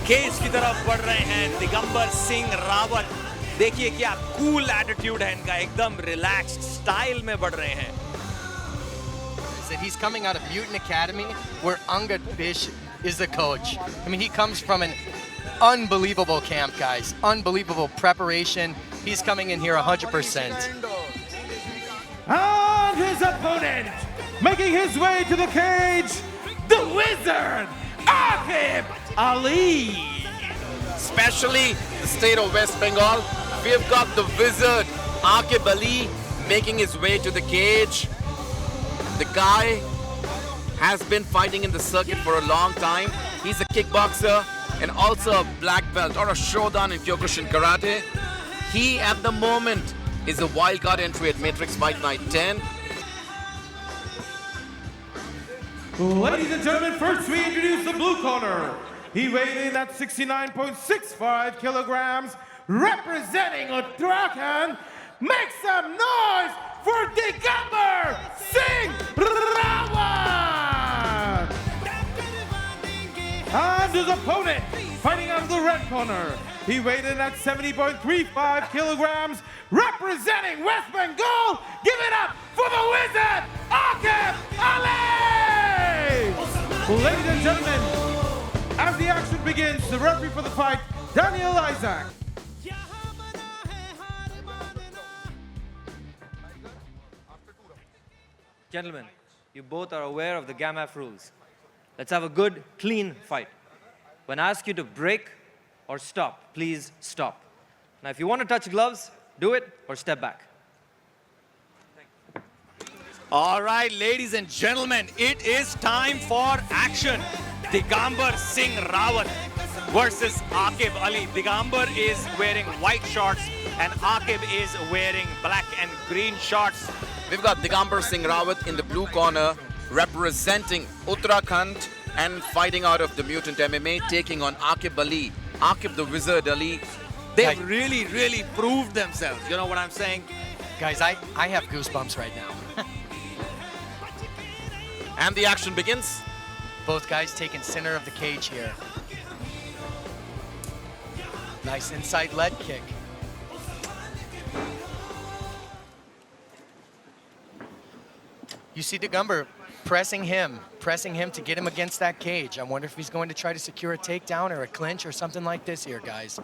Cage की तरफ बढ़ रहे हैं दिगंबर सिंह रावत। देखिए क्या कूल एटीट्यूड है इनका, एकदम रिलैक्स्ड स्टाइल में बढ़ रहे हैं। That he's coming out of Mutant Academy, where Angad Bish is the coach. I mean, he comes from an unbelievable camp, guys. Unbelievable preparation. He's coming in here 100%. And his opponent, making his way to the cage, the Wizard, Akib Ali. Especially the state of West Bengal, we've got the Wizard, Akib Ali, making his way to the cage. The guy has been fighting in the circuit for a long time. He's a kickboxer and also a black belt or a shodan in Kyokushin Karate. He, at the moment, is a wildcard entry at Matrix Fight Night 10. Ladies and gentlemen, first we introduce the blue corner. He weighed in at 69.65 kilograms, representing Uttarakhand. Make some noise for Digamber Singh Rawat! And his opponent, fighting out of the red corner. He weighed in at 70.35 kilograms, representing West Bengal. Give it up for the Wizard, Akib Ali! Ladies and gentlemen, as the action begins, the referee for the fight, Daniel Isaac. Gentlemen, you both are aware of the GAMAF rules. Let's have a good, clean fight. When I ask you to break or stop, please stop. Now, if you want to touch gloves, do it or step back. All right, ladies and gentlemen, it is time for action. Digamber Singh Rawat versus Akib Ali. Digamber is wearing white shorts and Akib is wearing black and green shorts. We've got Digamber Singh Rawat in the blue corner, representing Uttarakhand and fighting out of the Mutant MMA, taking on Akib Ali. Akib the Wizard Ali. They've really proved themselves. You know what I'm saying? Guys, I have goosebumps right now. And the action begins. Both guys taking center of the cage here. Nice inside leg kick. You see Digamber pressing him to get him against that cage. I wonder if he's going to try to secure a takedown or a clinch or something like this here, guys.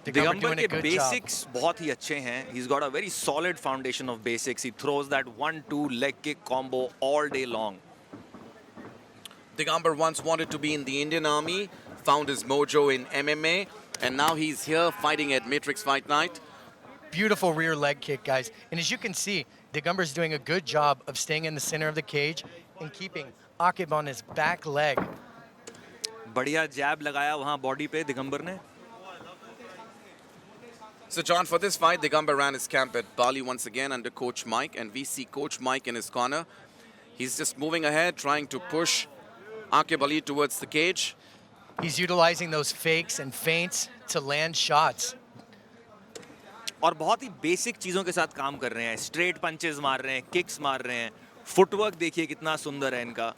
Digamber के basics बहुत ही अच्छे हैं. He's got a very solid foundation of basics. He throws that 1-2 leg kick combo all day long. Digamber once wanted to be in the Indian Army, found his mojo in MMA, and now he's here fighting at Matrix Fight Night. Beautiful rear leg kick, guys. And as you can see, Digamber's doing a good job of staying in the center of the cage and keeping Akib on his back leg. बढ़िया jab लगाया वहाँ body पे दिगंबर ने. So John, for this fight, Digamber ran his camp at Bali once again under Coach Mike, and we see Coach Mike in his corner. He's just moving ahead, trying to push Akib Ali towards the cage. He's utilizing those fakes and feints to land shots. और बहुत ही basic चीजों के साथ काम कर रहे हैं. Straight punches मार रहे हैं, किक्स मार रहे हैं. फुटवर्क देखिए कितना सुंदर है इनका.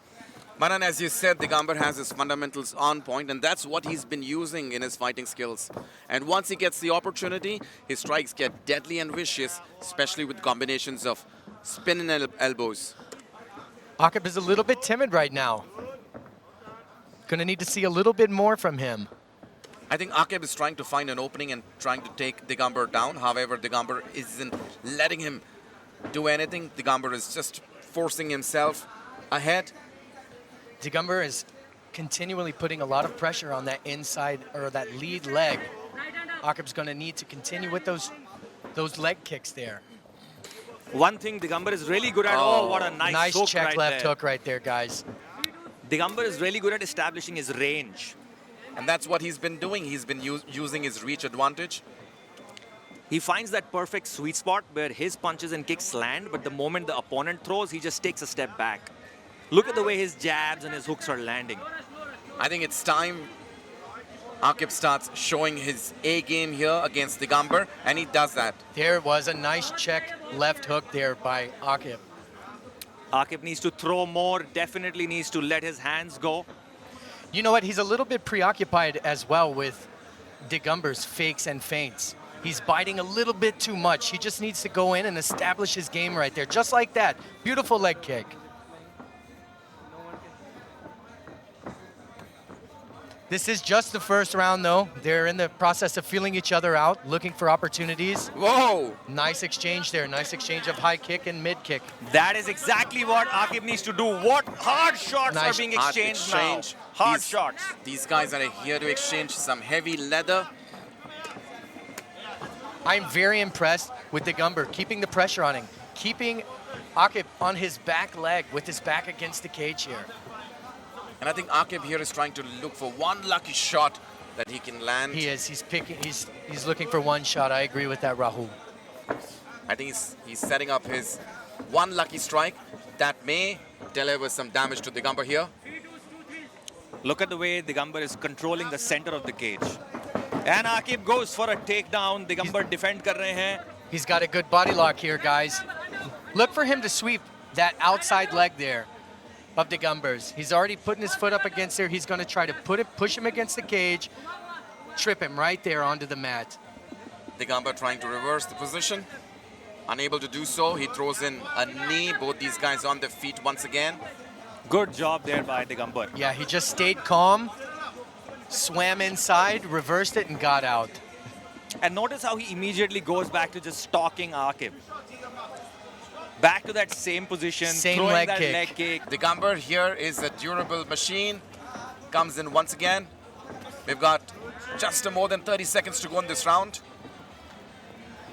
Manan, as you said, Digamber has his fundamentals on point, and that's what he's been using in his fighting skills. And once he gets the opportunity, his strikes get deadly and vicious, especially with combinations of spin and elbows. Akib is a little bit timid right now. Gonna need to see a little bit more from him. I think Akib is trying to find an opening and trying to take Digamber down. However, Digamber isn't letting him do anything. Digamber is just forcing himself ahead. Digamber is continually putting a lot of pressure on that inside or that lead leg. Akib's going to need to continue with those leg kicks there. One thing Digamber is really good at. Oh, what a nice hook check right left there. hook right there, guys. Digamber is really good at establishing his range. And that's what he's been doing. He's been using his reach advantage. He finds that perfect sweet spot where his punches and kicks land, but the moment the opponent throws, he just takes a step back. Look at the way his jabs and his hooks are landing. I think it's time Akib starts showing his A game here against Digamber, and he does that. There was a nice check left hook there by Akib. Akib needs to throw more, definitely needs to let his hands go. You know what? He's a little bit preoccupied as well with Digamber's fakes and feints. He's biting a little bit too much. He just needs to go in and establish his game right there. Just like that. Beautiful leg kick. This is just the first round, though. They're in the process of feeling each other out, looking for opportunities. Whoa! Nice exchange there. Nice exchange of high kick and mid kick. That is exactly what Akib needs to do. What hard shots Nice are being Hard exchanged exchange. now? Hard These- shots. These guys are here to exchange some heavy leather. I'm very impressed with Digamber, keeping the pressure on him, keeping Akib on his back leg with his back against the cage here. And I think Akib here is trying to look for one lucky shot that he can land. He is. He's picking. He's looking for one shot. I agree with that, Rahul. I think he's setting up his one lucky strike that may deliver some damage to Digamber here. Look at the way Digamber is controlling the center of the cage. And Akib goes for a takedown. Digamber defend kar rahe hain. He's got a good body lock here, guys. Look for him to sweep that outside leg there of Digamber's. He's already putting his foot up against there. He's going to try to push him against the cage, trip him right there onto the mat. Digamber trying to reverse the position. Unable to do so, he throws in a knee. Both these guys on their feet once again. Good job there by Digamber. Yeah, he just stayed calm, swam inside, reversed it, and got out. And notice how he immediately goes back to just stalking Akib. Back to that same position, Same throwing leg that kick. leg kick. Digamber here is a durable machine. Comes in once again. We've got just more than 30 seconds to go in this round.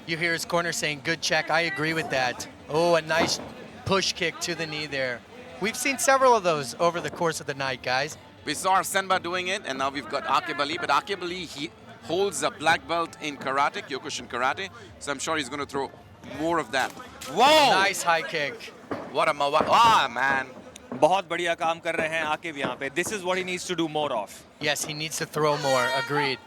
You hear his corner saying, good check. I agree with that. Oh, a nice push kick to the knee there. We've seen several of those over the course of the night, guys. We saw Senba doing it, and now we've got Akib Ali. But Akib Ali, he holds a black belt in karate, Kyokushin karate. So I'm sure he's going to throw more of that. Whoa! Nice high kick. What a man. बहुत बढ़िया काम कर रहे हैं आकिब यहाँ पे. This is what he needs to do more of. Yes, he needs to throw more. Agreed.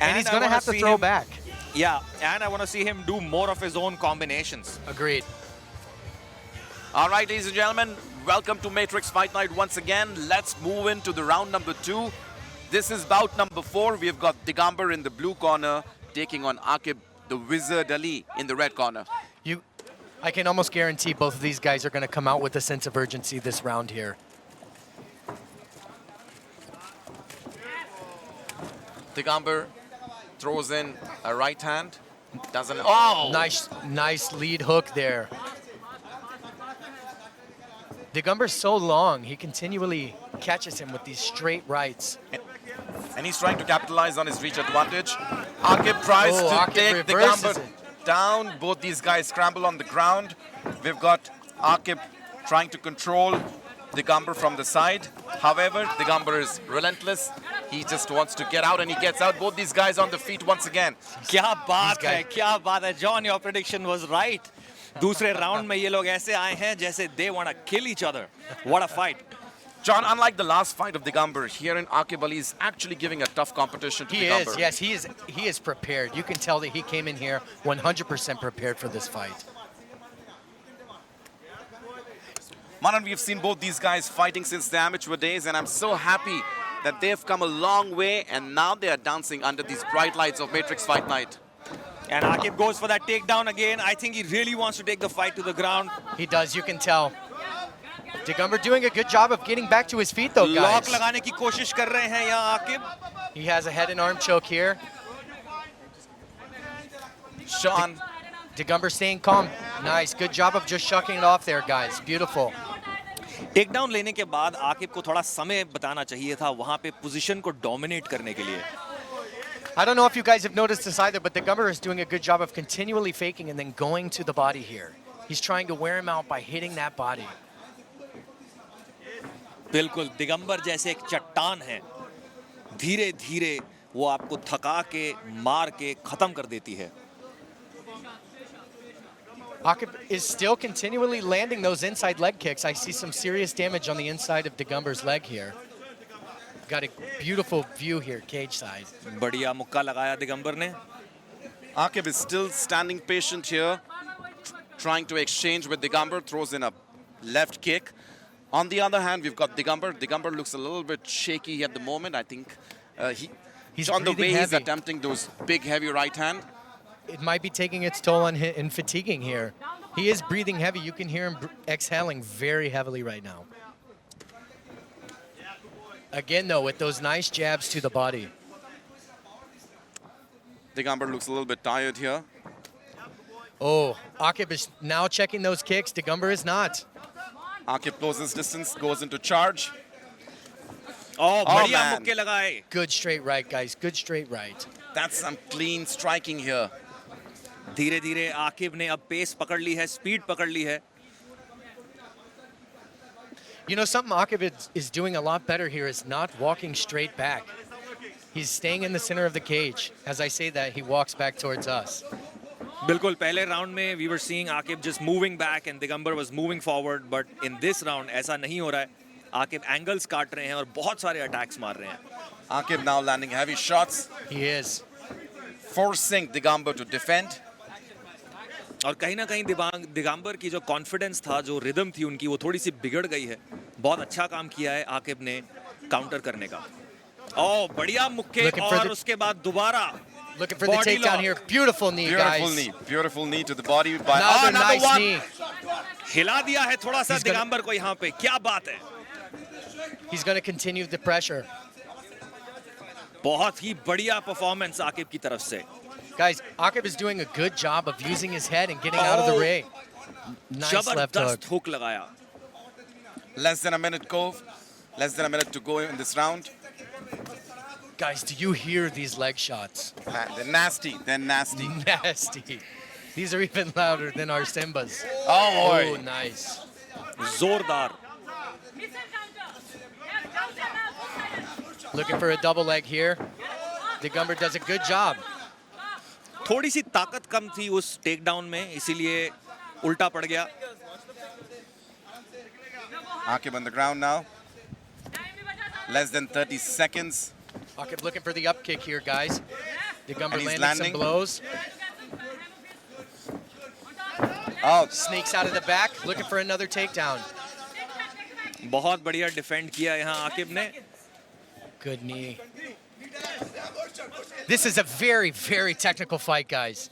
And he's I going to wanna have to see throw him- back. Yeah, and I want to see him do more of his own combinations. Agreed. All right, ladies and gentlemen, welcome to Matrix Fight Night once again. Let's move into the round number 2. This is bout number 4. We've got Digamber in the blue corner taking on Akib, the Wizard Ali, in the red corner. I can almost guarantee both of these guys are going to come out with a sense of urgency this round here. Digamber throws in a right hand. Doesn't. Oh! Nice lead hook there. Digamber's so long, he continually catches him with these straight rights. And he's trying to capitalize on his reach advantage. Akib tries to Akib take reverses Digamber it. down. Both these guys scramble on the ground. We've got Akib trying to control Digamber from the side. However, Digamber is relentless. He just wants to get out, and he gets out. Both these guys on the feet once again. क्या बात These है, क्या बात है. John, your prediction was right. दूसरे round में ये लोग ऐसे आए हैं जैसे they want to kill each other. What a fight. John, unlike the last fight of Digamber, here in Akib Ali is actually giving a tough competition to He Digamber. is, yes, he is prepared. You can tell that he came in here 100% prepared for this fight. Manan, we've seen both these guys fighting since the amateur days, and I'm so happy that they've come a long way, and now they are dancing under these bright lights of Matrix Fight Night. And Akib goes for that takedown again. I think he really wants to take the fight to the ground. He does, you can tell. Digamber doing a good job of getting back to his feet though, Lock guys. लगाने की कोशिश कर रहे हैं यहाँ Aqib. He has a head and arm choke here. Sean, Digamber staying calm. Nice, good job of just shucking it off there, guys. Beautiful. Takedown लेने के बाद आकिब को थोड़ा समय बताना चाहिए था वहाँ पे पोजीशन को डोमिनेट करने के लिए. I don't know if you guys have noticed this either, but Digamber is doing a good job of continually faking and then going to the body here. He's trying to wear him out by hitting that body. बिल्कुल दिगंबर जैसे एक चट्टान है. धीरे धीरे वो आपको थका के मार के खत्म कर देती है. Akib is still continually landing those inside leg kicks. I see some serious damage on the inside of Digamber's leg here. Got a beautiful view here, cage side. बढ़िया मुक्का लगाया दिगंबर ने. Akib is still standing patient here, trying to exchange with Digamber, throws in a left kick. On the other hand, we've got Digamber. Digamber looks a little bit shaky at the moment. I think He's on the breathing way he's heavy. attempting those big, heavy right hand. It might be taking its toll on him and fatiguing here. He is breathing heavy. You can hear him exhaling very heavily right now. Again, though, with those nice jabs to the body. Digamber looks a little bit tired here. Oh, Akib is now checking those kicks. Digamber is not. Akib closes distance, goes into charge. Oh, बढ़िया man. मुक्के लगाए. Good straight right, guys. Good straight right. That's some clean striking here. धीरे धीरे आकिब ने अब pace पकड़ ली है, speed पकड़ ली है. You know, something Akib is doing a lot better here is not walking straight back. He's staying in the center of the cage. As I say that, he walks back towards us. बिल्कुल पहले round में we were seeing Akib just moving back and Digamber was moving forward, but in this round ऐसा नहीं हो रहा है. Aqib angles काट रहे हैं और बहुत सारे अटैक्स मार रहे हैं. Akib now landing heavy shots, He is. forcing Digamber to defend. और कहीं ना कहीं दिगंबर की जो कॉन्फिडेंस था, जो रिदम थी उनकी, वो थोड़ी सी बिगड़ गई है. बहुत अच्छा काम किया है आकिब ने काउंटर करने का. ओह बढ़िया मुक्के और उसके बाद दोबारा Looking for the Body takedown lock. here. Beautiful knee, Beautiful guys. knee. Beautiful knee to the body by Another another nice one. knee. हिला दिया है थोड़ा सा He's gonna- दिगंबर को यहाँ पे. क्या बात है. He's going to continue the pressure. बहुत ही बढ़िया परफॉर्मेंस आकिब की तरफ से. Guys, Akib is doing a good job of using his head and getting out of the Oh. ring. Nice left hook. जबरदस्त हुक लगाया. Less than a minute go. Less than a minute to go in this round. Guys, do you hear these leg shots? They're nasty. They're nasty. Nasty. These are even louder than our Simbas. Oh Oh, boy. nice. जोरदार. Looking for a double leg here. Digamber does a good job. थोड़ी सी ताकत कम थी उस take down में, इसीलिए उल्टा पड़ गया. Akib on the ground now. Less than 30 seconds. Akib looking for the up kick here, guys. Digamber And he's landing landing. some blows. Oh, Sneaks out of the back, looking for another takedown. बहुत बढ़िया defend किया यहाँ आकिब ने. Good knee. This is a very, very technical fight, guys.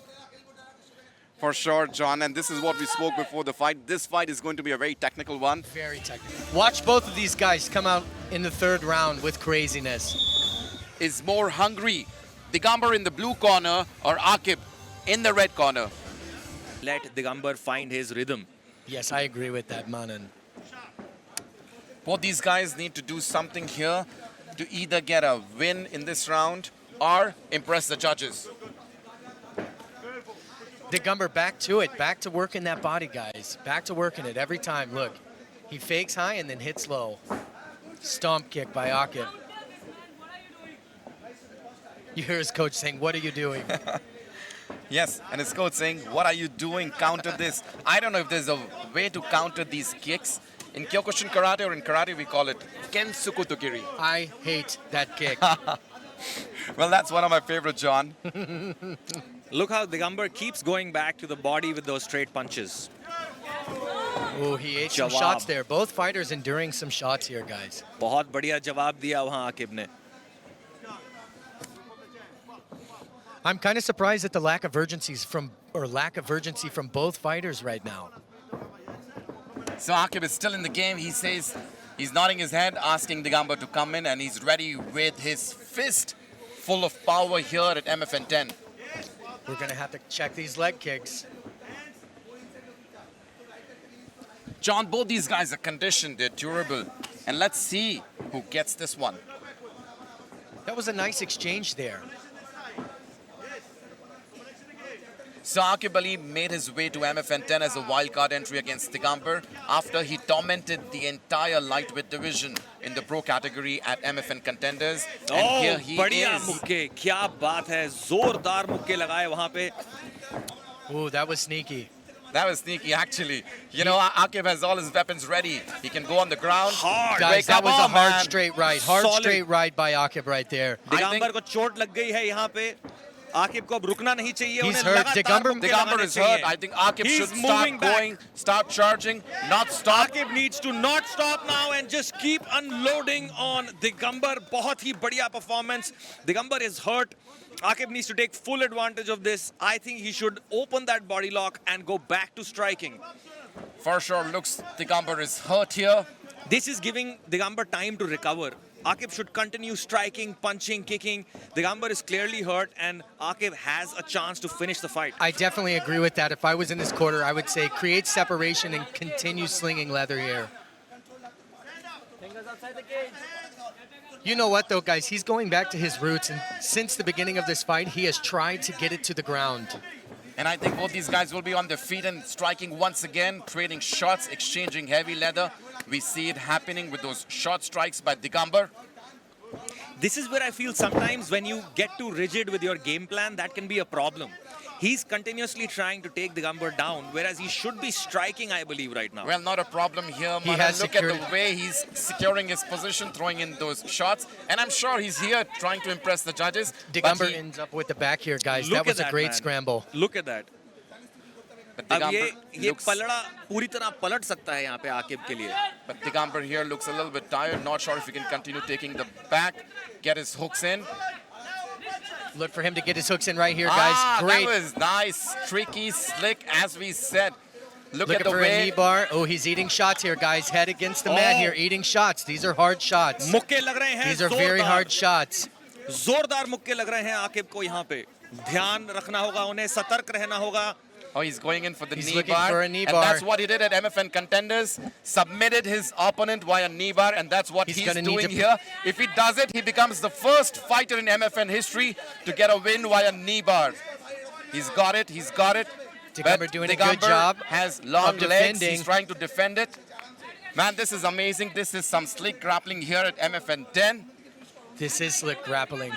for sure, John. And this is what we spoke before the fight. This fight is going to be a very technical one. Very technical. Watch both of these guys come out in the third round with craziness. Is more hungry, Digamber in the blue corner or Akib in the red corner? Let Digamber find his rhythm. Yes, I agree with that, Manan. Both these guys need to do something here to either get a win in this round or impress the judges. Digamber back to it, back to working that body, guys. Back to working it every time. Look, he fakes high and then hits low. Stomp kick by Akib. You hear his coach saying, "What are you doing?" Yes, and his coach saying, what are you doing? Counter this. I don't know if there's a way to counter these kicks. In Kyokushin Karate or in Karate, we call it Kensuku Tokiri. I hate that kick. Well, that's one of my favorite, John. Look how Digamber keeps going back to the body with those straight punches. Oh, he ate some Jawab. shots there. Both fighters enduring some shots here, guys. बहुत बढ़िया जवाब दिया वहाँ आकिब ने. I'm kind of surprised at the lack of urgency from both fighters right now. So Akib is still in the game. He says he's nodding his head, asking Digamber to come in, and he's ready with his fist full of power here at MFN 10. We're going to have to check these leg kicks. John, both these guys are conditioned, they're durable. And let's see who gets this one. That was a nice exchange there. So Akib Ali made his way to MFN 10 as a wildcard entry against Digamber after he tormented the entire lightweight division in the pro category at MFN Contenders. And here he बढ़िया is. मुक्के. क्या बात है. जोरदार मुक्के लगाए वहाँ पे. Ooh, that was sneaky. That was sneaky, actually. You know, Akib has all his weapons ready. He can go on the ground. Hard. Guys, Wake that up was a on, hard man. straight right. Hard Solid. straight right by Akib right there. Digambar को चोट लग गई है यहाँ पे. आकिब को अब रुकना नहीं चाहिए. He's उन्हें hurt. लगातार मुक्के Digamber लगाने is hurt. चाहिए. I think Akib He's should start moving back. going, start charging, not stop. Akib needs to not stop now and just keep unloading on Digamber. बहुत ही बढ़िया performance. Digamber is hurt. Akib needs to take full advantage of this. I think he should open that body lock and go back to striking. For sure, looks Digamber is hurt here. This is giving Digamber time to recover. Akib should continue striking, punching, kicking. Digamber is clearly hurt and Akib has a chance to finish the fight. I definitely agree with that. If I was in this quarter, I would say create separation and continue slinging leather here. You know what though, guys? He's going back to his roots, and since the beginning of this fight, he has tried to get it to the ground. And I think both these guys will be on their feet and striking once again, trading shots, exchanging heavy leather. We see it happening with those short strikes by Digamber. This is where I feel sometimes when you get too rigid with your game plan, that can be a problem. He's continuously trying to take Digamber down, whereas he should be striking, I believe, right now. Well, not a problem here. He Mana. has Look at secured- the way he's securing his position, throwing in those shots. And I'm sure he's here trying to impress the judges. but Digamber he- ends up with the back here, guys. Look That was at a that, great man. scramble. Look at that. but अब ये Digamber looks- पलड़ा पूरी तरह पलट सकता है यहाँ पे आकिब के लिए. But Digamber here looks a little bit tired. Not sure if he can continue taking the back, get his hooks in. Look for him to get his hooks in right here, guys. Great. That was nice, tricky, slick, as we said. Look at Looking the for a way. knee bar. Oh, he's eating shots here, guys. Head against the mat Oh. here, eating shots. These are hard shots. मुक्के लग रहे हैं. These are very जोरदार. hard shots. जोरदार मुक्के लग रहे हैं आकिब को यहाँ पे. ध्यान रखना होगा उन्हें, सतर्क रहना होगा. Oh, he's going in for the He's knee looking bar. for a knee and bar. that's what he did at MFN Contenders. Submitted his opponent via knee bar, and that's what He's he's gonna need doing to- here. If he does it, he becomes the first fighter in MFN history to get a win via knee bar. He's got it, he's got it. Digamber But doing a good Digamber job has long of legs. defending. He's trying to defend it. Man, this is amazing. This is some slick grappling here at MFN 10. This is slick grappling.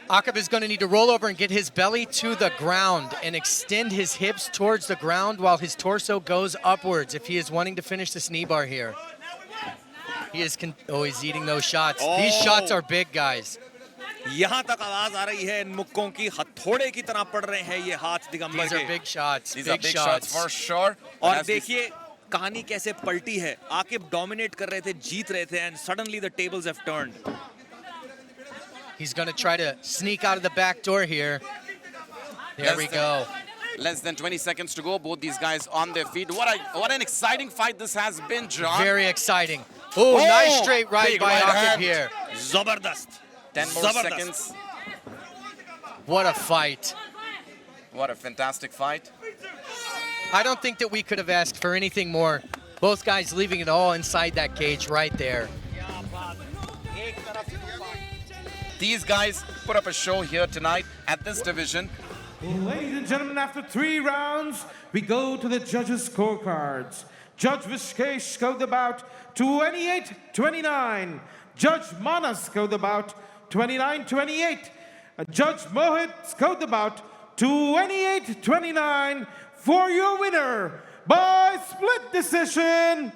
Akib is going to need to roll over and get his belly to the ground and extend his hips towards the ground while his torso goes upwards if he is wanting to finish this knee bar here. He is, oh, he's eating those shots. These shots are big, guys. यहाँ तक आवाज आ रही है इन मुक्कों की. हथौड़े की तरह पड़ रहे हैं ये हाथ दिगंबर These are के. big shots. These are big shots for sure. और As we- देखिए कहानी कैसे पलटी है. आकिब डोमिनेट कर रहे थे, जीत रहे थे, and suddenly the tables have turned. He's going to try to sneak out of the back door here. There we go. Less than 20 seconds to go. Both these guys on their feet. What an exciting fight this has been, John. Very exciting. Oh, nice straight right big by right Akib hand. here. जबरदस्त. 10 more Zabardast. seconds. What a fight. What a fantastic fight. I don't think that we could have asked for anything more. Both guys leaving it all inside that cage right there. These guys put up a show here tonight at this division. Ladies and gentlemen, after 3 rounds, we go to the judges' scorecards. Judge Vishkesh scored the bout 28-29. Judge Manas scored the bout 29-28. Judge Mohit scored the bout 28-29 for your winner by split decision.